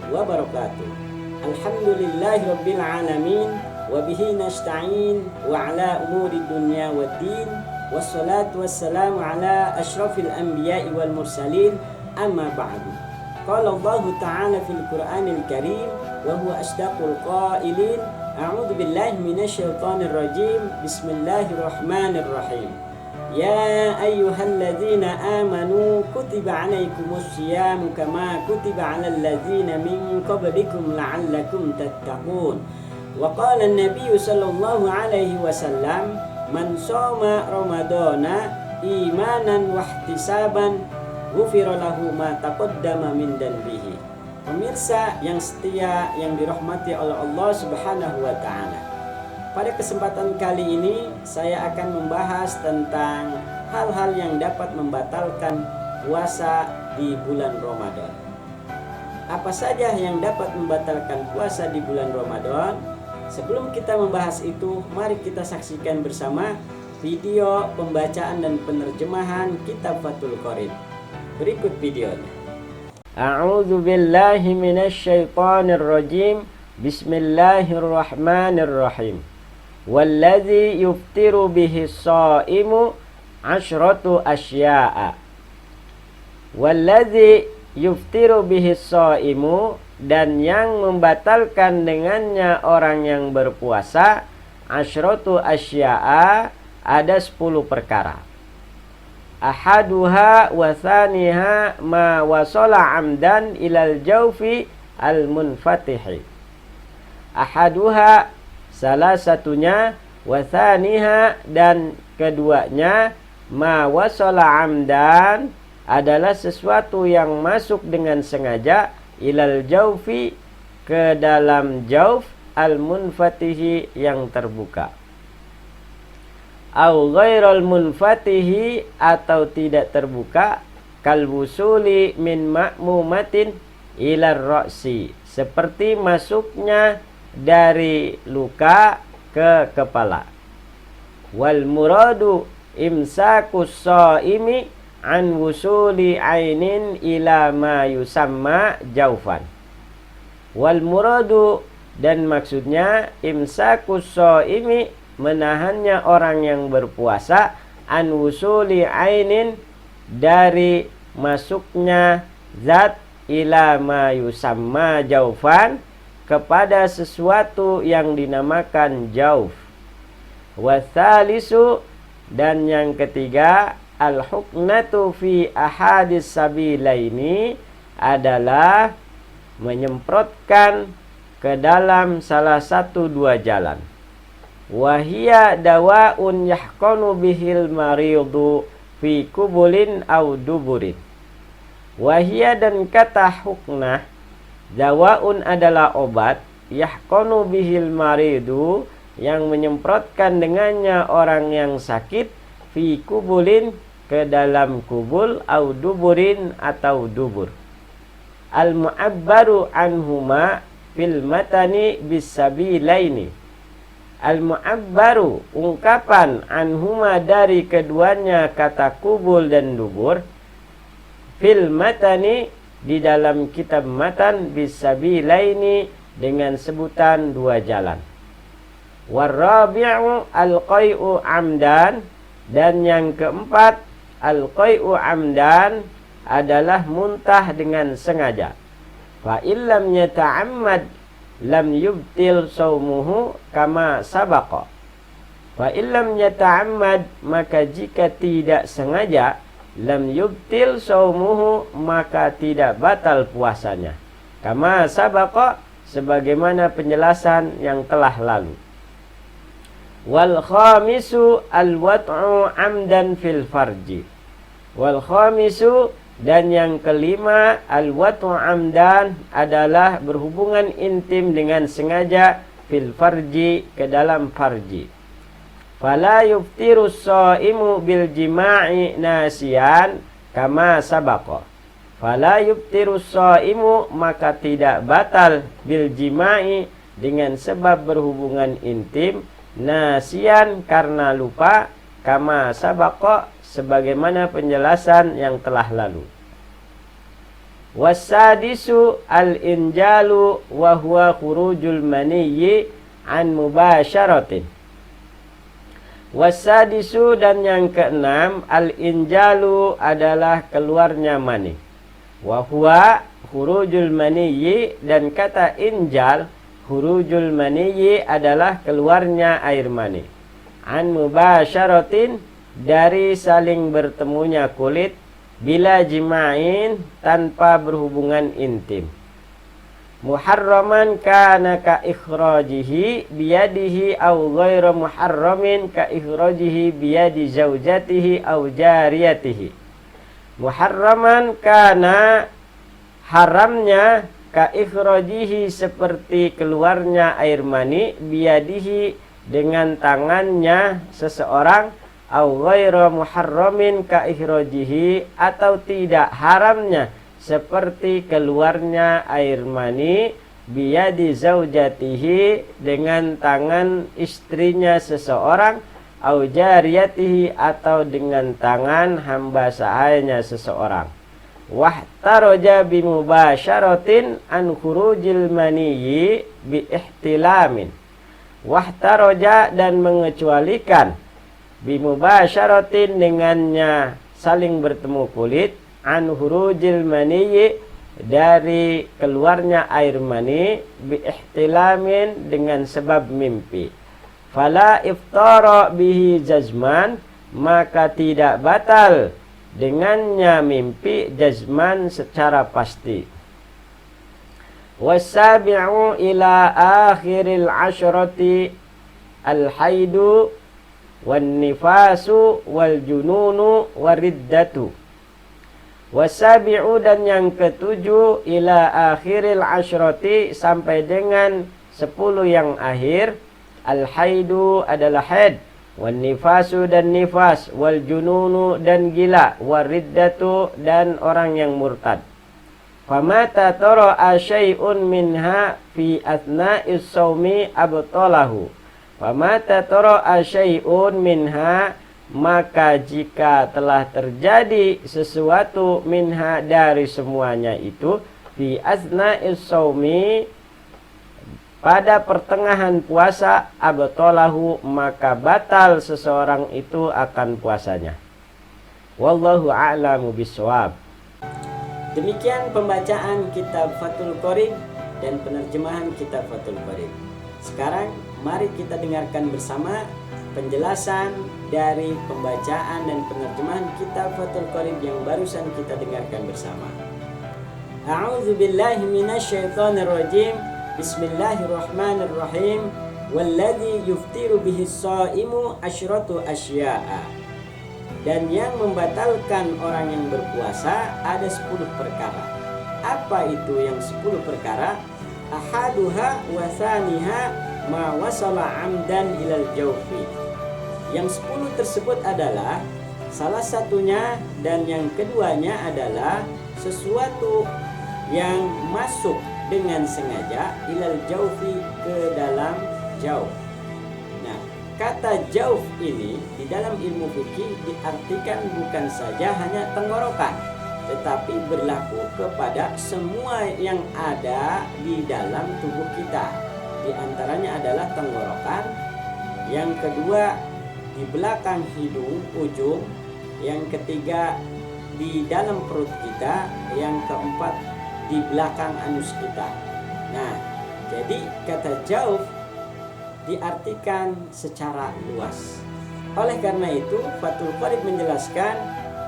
wabarakatuh. Alhamdulillahi rabbil alamin, wa bihi nasta'in wa ala umuri dunya waddin, wassalatu wassalamu ala asyrafil anbiya'i wal mursalin, amma ba'du. Qala Allah ta'ala fil Qur'anil Karim wa huwa asdaqul qailin, a'udzu billahi minasyaitonir rajim, bismillahirrahmanirrahim. Ya ayyuhalladzina amanu kutiba alaikumus siyam kama kutiba alal ladzina min qablikum la'allakum tattaqun. Wa qala an-nabiy sallallahu alaihi wasallam, man shoma ramadhana imanan wa ihtisaban ghufira lahu ma taqaddama min dhanbihi. Pemirsa yang setia yang dirahmati oleh Allah Subhanahu wa taala. Pada kesempatan kali ini saya akan membahas tentang hal-hal yang dapat membatalkan puasa di bulan Ramadan. Apa saja yang dapat membatalkan puasa di bulan Ramadan? Sebelum kita membahas itu, mari kita saksikan bersama video pembacaan dan penerjemahan kitab Fathul Qorib. Berikut videonya. A'udzu billahi minasyaitonir rajim. Bismillahirrahmanirrahim. Wallazi yuftiru bihi shaimu asyratu asya'a. Wallazi yuftiru bihi shaimu, dan yang membatalkan dengannya orang yang berpuasa, asyratu asya'a, ada 10 perkara. Ahaduha wa thaniha ma wasala amdan ilal jawfi al munfatihi. Ahaduha, salah satunya, wa thaniha, dan keduanya, ma wasala amdan, adalah sesuatu yang masuk dengan sengaja, ilal jawfi, ke dalam jawf, al munfatihi, yang terbuka. Au ghairal munfatihi, atau tidak terbuka, kal wusuli min ma'mumatin ilar ra'si, seperti masuknya dari luka ke kepala. Wal muradu imsakus shaimi an wusuli ainin ila ma yusamma jaufan. Wal muradu, dan maksudnya, imsakus shaimi, menahannya orang yang berpuasa, an wusuli ainin, dari masuknya zat, ila ma yusamma jaufan, kepada sesuatu yang dinamakan jauf. Wathalisu, dan yang ketiga, al-huknatu fi ahadis sabilaini, adalah menyemprotkan ke dalam salah satu dua jalan. Wahia dawaun yahqanu bihil maridu fi kubulin au duburin. Wahia, dan kata huknah, dawaun adalah obat, yahqanu bihil maridu, yang menyemprotkan dengannya orang yang sakit, fi kubulin, ke dalam kubul, au duburin, atau dubur. Al mu'abbaru anhuma fil matani bisabilaini. Al mu'abbaru, ungkapan, anhuma, dari keduanya kata kubul dan dubur, fil matani, di dalam kitab matan, bisabilaini, dengan sebutan dua jalan. Warabi'u al-qai'u amdan, dan yang keempat, al-qai'u amdan, adalah muntah dengan sengaja. Fa illam yata'ammad lam yubtil saumuhu kama sabaqa. Fa illam yata'ammad, maka jika tidak sengaja, lam yubtil saumuhu, maka tidak batal puasanya. Kama sabaqa, sebagaimana penjelasan yang telah lalu. Wal khamisu al-wat'u amdan fil farji. Wal khamisu, dan yang kelima, al-wat'u amdan, adalah berhubungan intim dengan sengaja, fil farji, ke dalam farji. Fala yuftiru shaimu bil jima'i nasiyan kama sabaqa. Fala yuftiru shaimu, maka tidak batal, bil jima'i, dengan sebab berhubungan intim, nasiyan, karena lupa, kama sabaqa, sebagaimana penjelasan yang telah lalu. Wasadisu al-injalu wa huwa khurujul maniyyi an mubasyaratin. Wasadisu dan yang keenam al-injalu adalah keluarnya mani. Wa huwa khurujul maniyyi dan kata injal khurujul maniyyi adalah keluarnya air mani. An mubasyaratin dari saling bertemunya kulit bila jima'in tanpa berhubungan intim. Muharraman kana ka ikhrajihi biyadihi aw ghairu muharramin ka ikhrajihi biyadi zaujatihi aw jariyatihi. Muharraman kana haramnya ka ikhrajihi seperti keluarnya air mani biyadihi dengan tangannya seseorang aw ghairu muharramin ka ikhrajihi atau tidak haramnya seperti keluarnya air mani biyadi zaujatihi dengan tangan istrinya seseorang au jariyatihi atau dengan tangan hamba sahayanya seseorang. Wahtaroja bimubasyaratin an khurujil maniyyi bi ihtilamin. Wahtaroja dan mengecualikan bimubasyaratin dengannya saling bertemu kulit an hurujil maniyyi dari keluarnya air mani bi ihtilamin dengan sebab mimpi. Fala iftara bihi jazman maka tidak batal dengannya mimpi jazman secara pasti. Wasabi'u ila akhiril asyrati al-haidu wan nifasu wal jununu wariddatu. Wasabi'u dan yang ketujuh ila akhiril asyrati sampai dengan 10 yang akhir. Al-haidu adalah haid, wan nifasu dan nifas, wal jununu dan gila, wariddatu dan orang yang murtad. Famata tara'a syai'un minha fi athna'is shaumi abtalahu. Famata tara'a syai'un minha maka jika telah terjadi sesuatu minha dari semuanya itu fi asna'is shaumi pada pertengahan puasa abtalahu maka batal seseorang itu akan puasanya. Wallahu a'lamu bishawab. Demikian pembacaan kitab Fathul Qorib dan penerjemahan kitab Fathul Qorib. Sekarang mari kita dengarkan bersama penjelasan dari pembacaan dan penerjemahan kitab Fathul Qorib yang barusan kita dengarkan bersama. A'udzubillahi minasyaitonirrajim. Bismillahirrahmanirrahim. Walladzi yuftiru bihi shaimu asyratu asya'a. Dan yang membatalkan orang yang berpuasa ada 10 perkara. Apa itu yang 10 perkara? Ahaduha wa thaniha ma wasala amdan ilal jawfi. Yang 10 tersebut adalah salah satunya dan yang keduanya adalah sesuatu yang masuk dengan sengaja ilal jawfi ke dalam jauf. Nah, kata jauf ini di dalam ilmu fikih diartikan bukan saja hanya tenggorokan, tetapi berlaku kepada semua yang ada di dalam tubuh kita. Di antaranya adalah tenggorokan, yang kedua di belakang hidung ujung, yang ketiga di dalam perut kita, yang keempat di belakang anus kita. Nah, jadi kata jauf diartikan secara luas. Oleh karena itu Fathul Qorib menjelaskan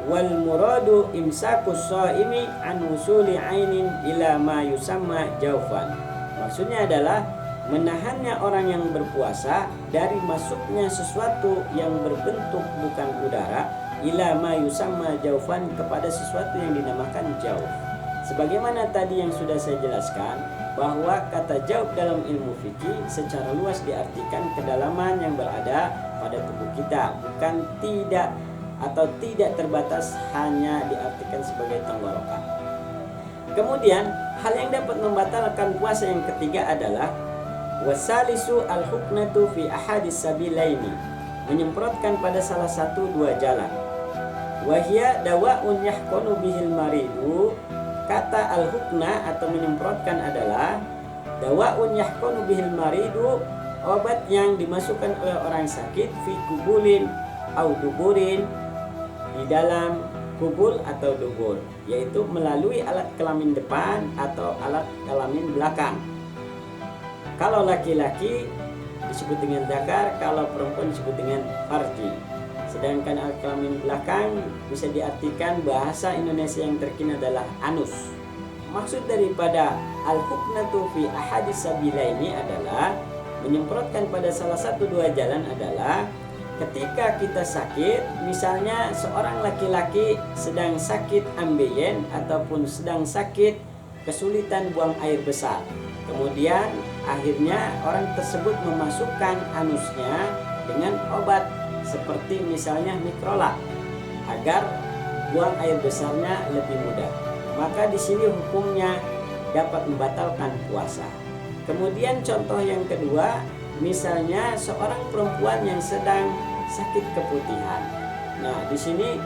wal muradu imsakus shaimi an usuli ainin ila ma yusamma jaufan. Maksudnya adalah menahannya orang yang berpuasa dari masuknya sesuatu yang berbentuk bukan udara ila ma yusamma jaufan kepada sesuatu yang dinamakan jauf. Sebagaimana tadi yang sudah saya jelaskan bahwa kata jauf dalam ilmu fikih secara luas diartikan kedalaman yang berada pada tubuh kita, bukan tidak atau tidak terbatas hanya diartikan sebagai tenggorokan. Kemudian hal yang dapat membatalkan puasa yang ketiga adalah wasalisu al-huknatu fi ahadis sabilaini, menyemprotkan pada salah satu dua jalan. Wahia dawa'un yahqanu bihil maridu, kata al-hukna atau menyemprotkan adalah dawaun yahqanu bihil maridu, obat yang dimasukkan oleh orang sakit fi kubulin au duburin, di dalam kubul atau dubur, yaitu melalui alat kelamin depan atau alat kelamin belakang. Kalau laki-laki disebut dengan zakar, kalau perempuan disebut dengan farji. Sedangkan alat kelamin belakang bisa diartikan bahasa Indonesia yang terkini adalah anus. Maksud daripada al-huknatu fi ahadis sabila ini adalah menyemprotkan pada salah satu dua jalan adalah ketika kita sakit, misalnya seorang laki-laki sedang sakit ambeien ataupun sedang sakit kesulitan buang air besar. Kemudian akhirnya orang tersebut memasukkan anusnya dengan obat seperti misalnya mikrolak agar buang air besarnya lebih mudah. Maka di sini hukumnya dapat membatalkan puasa. Kemudian contoh yang kedua, misalnya seorang perempuan yang sedang sakit keputihan. Nah, di sini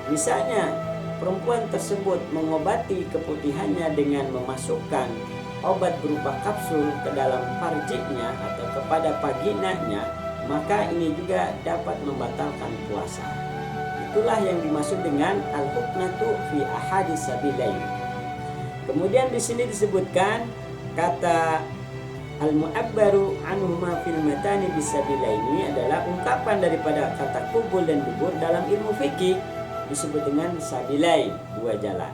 misalnya perempuan tersebut mengobati keputihannya dengan memasukkan obat berupa kapsul ke dalam farjinya atau kepada vaginanya, maka ini juga dapat membatalkan puasa. Itulah yang dimaksud dengan al-huknatu fi ahadis sabilain. Kemudian di sini disebutkan kata al-mu'abbaru anhuma fil matani bisabilaini adalah ungkapan daripada kata kubul dan dubur dalam ilmu fikih disebut dengan sabilain, dua jalan.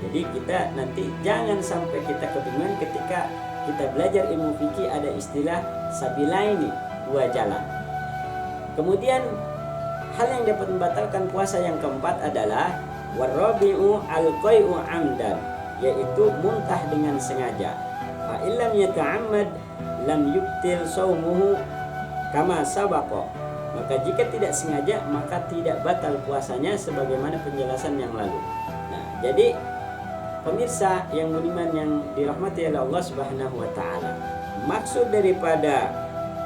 Jadi kita nanti jangan sampai kita kebingungan ketika kita belajar ilmu fikih ada istilah sabilaini, dua jalan. Kemudian hal yang dapat membatalkan puasa yang keempat adalah warabi'u al-qai'u amdan, yaitu muntah dengan sengaja. Fa illam yata'ammad lam yubtil shaumuhu kama sabaqa. Maka jika tidak sengaja maka tidak batal puasanya sebagaimana penjelasan yang lalu. Nah, jadi pemirsa yang budiman yang dirahmati oleh Allah Subhanahu wa taala, maksud daripada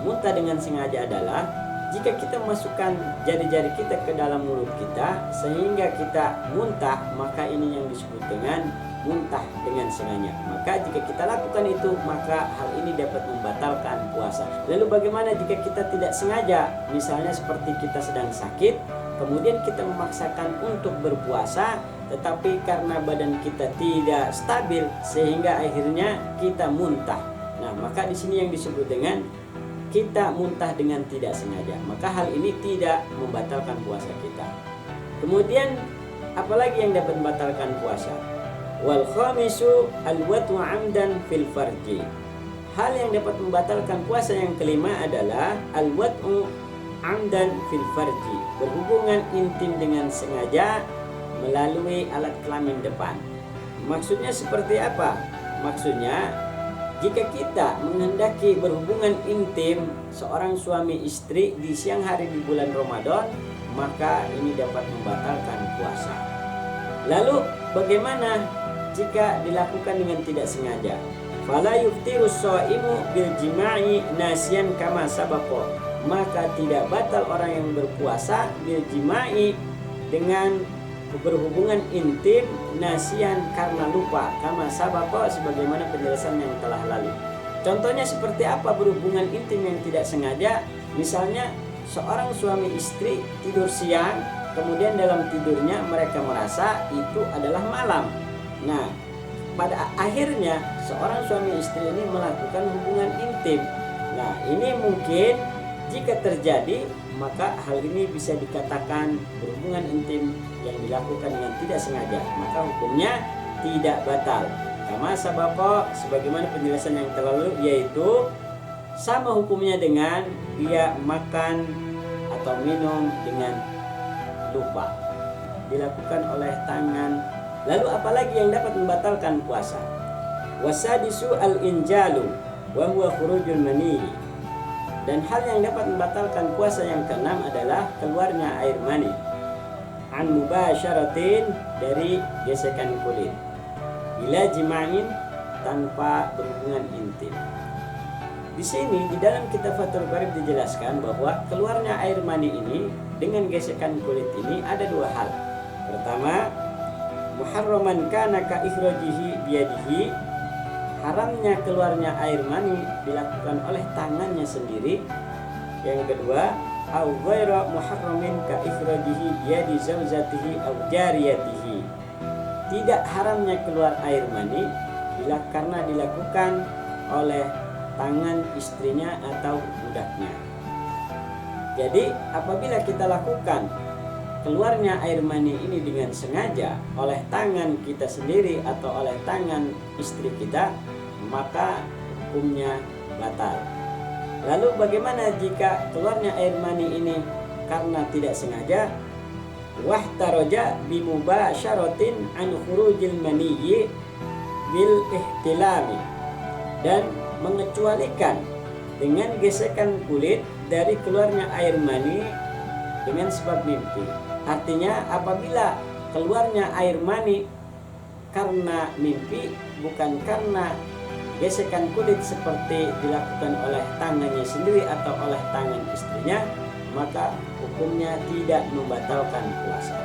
muntah dengan sengaja adalah jika kita masukkan jari-jari kita ke dalam mulut kita sehingga kita muntah, maka ini yang disebut dengan muntah dengan sengaja. Maka jika kita lakukan itu, maka hal ini dapat membatalkan puasa. Lalu bagaimana jika kita tidak sengaja? Misalnya seperti kita sedang sakit, kemudian kita memaksakan untuk berpuasa, tetapi karena badan kita tidak stabil sehingga akhirnya kita muntah. Nah, maka di sini yang disebut dengan kita muntah dengan tidak sengaja, maka hal ini tidak membatalkan puasa kita. Kemudian apalagi yang dapat membatalkan puasa? Wal khamisu al-wat'u 'amdan fil farji. Hal yang dapat membatalkan puasa yang kelima adalah al-wat'u 'amdan fil farji, berhubungan intim dengan sengaja melalui alat kelamin depan. Maksudnya seperti apa? Maksudnya jika kita menghendaki berhubungan intim seorang suami istri di siang hari di bulan Ramadan, maka ini dapat membatalkan puasa. Lalu bagaimana jika dilakukan dengan tidak sengaja? Fala yuftirus shaimu bil jima'i nasyan kama sabaqa. Maka tidak batal orang yang berpuasa bil jima'i dengan berhubungan intim nasian karena lupa kama sabaqa, sebagaimana penjelasan yang telah lalu. Contohnya seperti apa berhubungan intim yang tidak sengaja? Misalnya seorang suami istri tidur siang, kemudian dalam tidurnya mereka merasa itu adalah malam. Nah, pada akhirnya seorang suami istri ini melakukan hubungan intim. Nah, ini mungkin jika terjadi, maka hal ini bisa dikatakan berhubungan intim yang dilakukan dengan tidak sengaja, maka hukumnya tidak batal. Kama sabaqa, sebagaimana penjelasan yang telah lalu, yaitu sama hukumnya dengan dia makan atau minum dengan lupa, dilakukan oleh tangan. Lalu apalagi yang dapat membatalkan puasa? Wasadisu al-injalu wa huwa khurujul mani. Dan hal yang dapat membatalkan puasa yang keenam adalah keluarnya air mani. An mubasyaratin, dari gesekan kulit. Bila jima'in, tanpa berhubungan intim. Di sini di dalam kitab Fathul Qarib dijelaskan bahwa keluarnya air mani ini dengan gesekan kulit ini ada dua hal. Pertama, muharraman kana ka ikhrajihi biyadihi, haramnya keluarnya air mani dilakukan oleh tangannya sendiri. Yang kedua, au ghairu muharramin ka ikhrajihi biyadi zaujatihi au jariyatihi, tidak haramnya keluar air mani bila karena dilakukan oleh tangan istrinya atau budaknya. Jadi apabila kita lakukan keluarnya air mani ini dengan sengaja oleh tangan kita sendiri atau oleh tangan istri kita, maka hukumnya batal. Lalu bagaimana jika keluarnya air mani ini karena tidak sengaja? Wahtaroja bimubasyaratin an khurujil maniyyi bil ihtilami, dan mengecualikan dengan gesekan kulit dari keluarnya air mani dengan sebab mimpi. Artinya apabila keluarnya air mani karena mimpi, bukan karena gesekan kulit seperti dilakukan oleh tangannya sendiri atau oleh tangan istrinya, maka hukumnya tidak membatalkan puasa.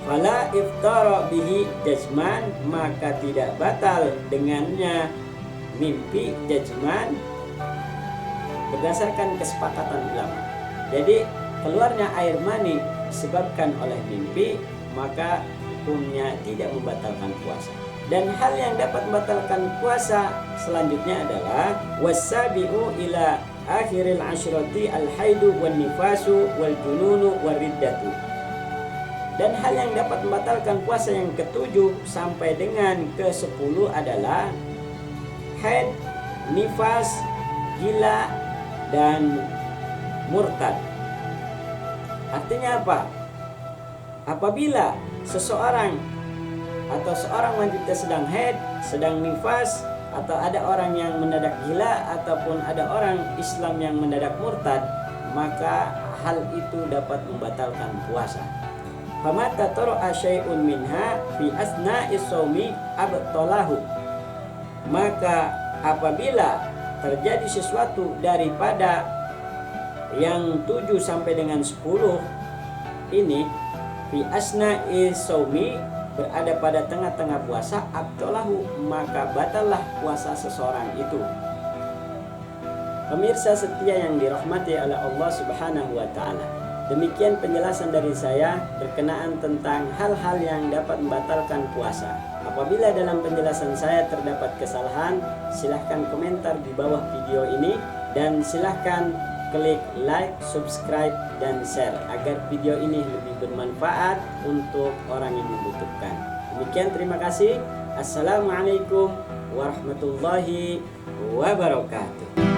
Fala iftara bihi jazman, maka tidak batal dengannya mimpi jazman berdasarkan kesepakatan ulama. Jadi keluarnya air mani disebabkan oleh mimpi, maka hukumnya tidak membatalkan puasa. Dan hal yang dapat membatalkan puasa selanjutnya adalah wasabi'u ila akhiril asyrati al-haidu wan nifasu wal jununu wal riddatu. Dan hal yang dapat membatalkan puasa yang ke-7 sampai dengan ke-10 adalah haid, nifas, gila, dan murtad. Artinya apa? Apabila seseorang atau seorang wanita sedang haid, sedang nifas, atau ada orang yang mendadak gila, ataupun ada orang Islam yang mendadak murtad, maka hal itu dapat membatalkan puasa. Famata tara'a syai'un minha fi asna'is shaumi abtalahu, maka apabila terjadi sesuatu daripada yang 7 sampai dengan 10 ini, fi asna'is shaumi, berada pada tengah-tengah puasa, abtalahu, maka batallah puasa seseorang itu. Pemirsa setia yang dirahmati oleh Allah Subhanahu wa taala, demikian penjelasan dari saya berkenaan tentang hal-hal yang dapat membatalkan puasa. Apabila dalam penjelasan saya terdapat kesalahan, silahkan komentar di bawah video ini, dan silahkan klik like, subscribe, dan share agar video ini lebih bermanfaat untuk orang yang membutuhkan. Demikian, terima kasih. Assalamualaikum warahmatullahi wabarakatuh.